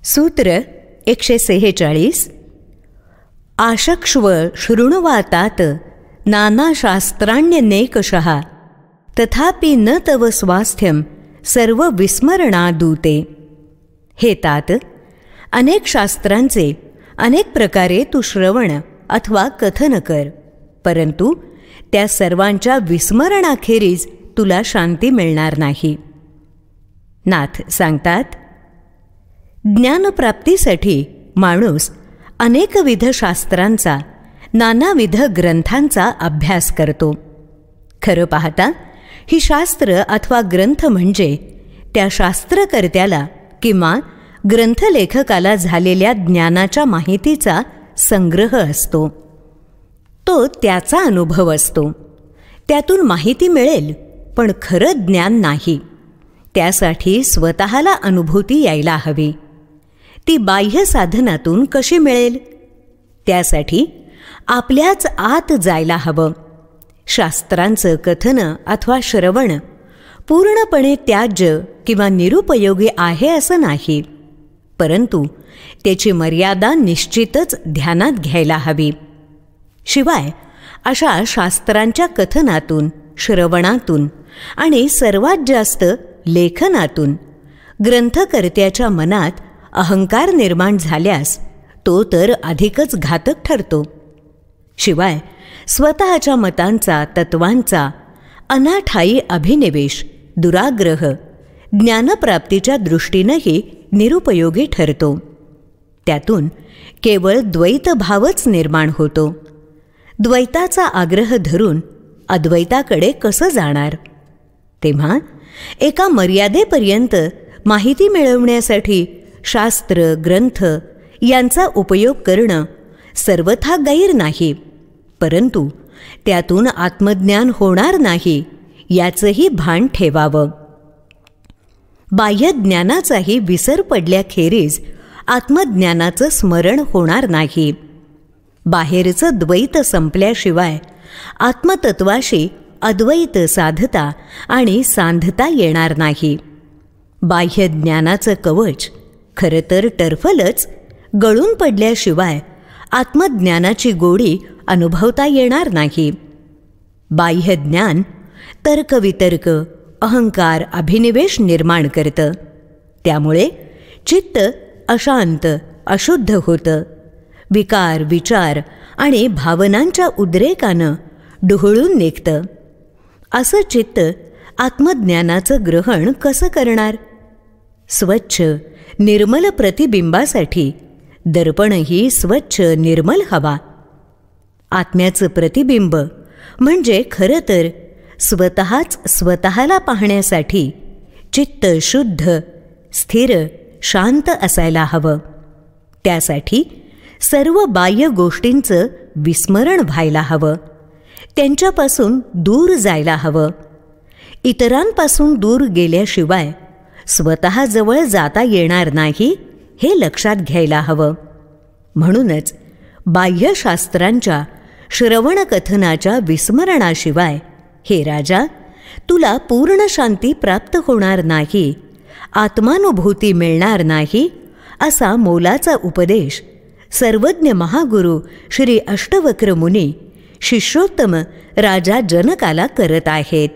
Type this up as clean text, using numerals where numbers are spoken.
सूत्र 146. आशक्ष्व शृण्वातात नानाशास्त्राण्यनेकशः तथापि न तव स्वास्थ्यम सर्व विस्मरणादूते. हे तात, अनेक शास्त्रांचे अनेक प्रकारे तू श्रवण अथवा कथन कर, परंतु त्या सर्वांच्या विस्मरणाखेरीज तुला शांती मिळणार नाही. नाथ सांगतात, ज्ञानप्राप्तीसाठी माणूस अनेकविध शास्त्रांचा, नानाविध ग्रंथांचा अभ्यास करतो. खरं पाहता ही शास्त्र अथवा ग्रंथ म्हणजे त्या शास्त्रकर्त्याला किंवा ग्रंथलेखकाला झालेल्या ज्ञानाच्या माहितीचा संग्रह असतो. तो त्याचा अनुभव असतो. त्यातून माहिती मिळेल, पण खरं ज्ञान नाही. त्यासाठी स्वतःला अनुभूती यायला हवी. ती बाह्य साधनातून कशी मिळेल? त्यासाठी आपल्याच आत जायला हवं. शास्त्रांचं कथन अथवा श्रवण पूर्णपणे त्याज्य किंवा निरुपयोगी आहे असं नाही, परंतु त्याची मर्यादा निश्चितच ध्यानात घ्यायला हवी. शिवाय अशा शास्त्रांच्या कथनातून, श्रवणातून आणि सर्वात जास्त लेखनातून ग्रंथकर्त्याच्या मनात अहंकार निर्माण झाल्यास तो तर अधिकच घातक ठरतो. शिवाय स्वतःच्या मतांचा, तत्वांचा अनाठायी अभिनिवेश, दुराग्रह ज्ञानप्राप्तीच्या दृष्टीनेही निरुपयोगी ठरतो. त्यातून केवळ द्वैतभावच निर्माण होतो. द्वैताचा आग्रह धरून अद्वैताकडे कसं जाणार? तेव्हा एका मर्यादेपर्यंत माहिती मिळवण्यासाठी शास्त्र, ग्रंथ यांचा उपयोग करणं सर्वथा गैर नाही, परंतु त्यातून आत्मज्ञान होणार नाही याचंही भान ठेवावं. बाह्य ज्ञानाचाही विसर पडल्याखेरीज आत्मज्ञानाचं स्मरण होणार नाही. बाहेरचं द्वैत संपल्याशिवाय आत्मतत्वाशी अद्वैत साधता आणि सांधता येणार नाही. बाह्य ज्ञानाचं कवच खरं तर टरफलच गळून पडल्याशिवाय आत्मज्ञानाची गोडी अनुभवता येणार नाही. बाह्य ज्ञान तर्कवितर्क, अहंकार, अभिनिवेश निर्माण करतं. त्यामुळे चित्त अशांत, अशुद्ध होतं. विकार, विचार आणि भावनांच्या उद्रेकानं ढुळून निघतं. असं चित्त आत्मज्ञानाचं ग्रहण कसं करणार? स्वच्छ निर्मल प्रतिबिंबासाठी दर्पणही स्वच्छ निर्मल हवा. आत्म्याचं प्रतिबिंब म्हणजे खरं तर स्वतःच स्वतःला पाहण्यासाठी चित्त शुद्ध, स्थिर, शांत असायला हवं. त्यासाठी सर्व बाह्य गोष्टींचं विस्मरण व्हायला हवं. त्यांच्यापासून दूर जायला हवं. इतरांपासून दूर गेल्याशिवाय स्वतःजवळ जाता येणार नाही हे लक्षात घ्यायला हवं. म्हणूनच बाह्यशास्त्रांच्या श्रवणकथनाच्या विस्मरणाशिवाय हे राजा, तुला पूर्ण शांती प्राप्त होणार नाही, आत्मानुभूती मिळणार नाही, असा मोलाचा उपदेश सर्वज्ञ महागुरु श्री अष्टवक्र मुनी शिष्योत्तम राजा जनकाला करत आहेत.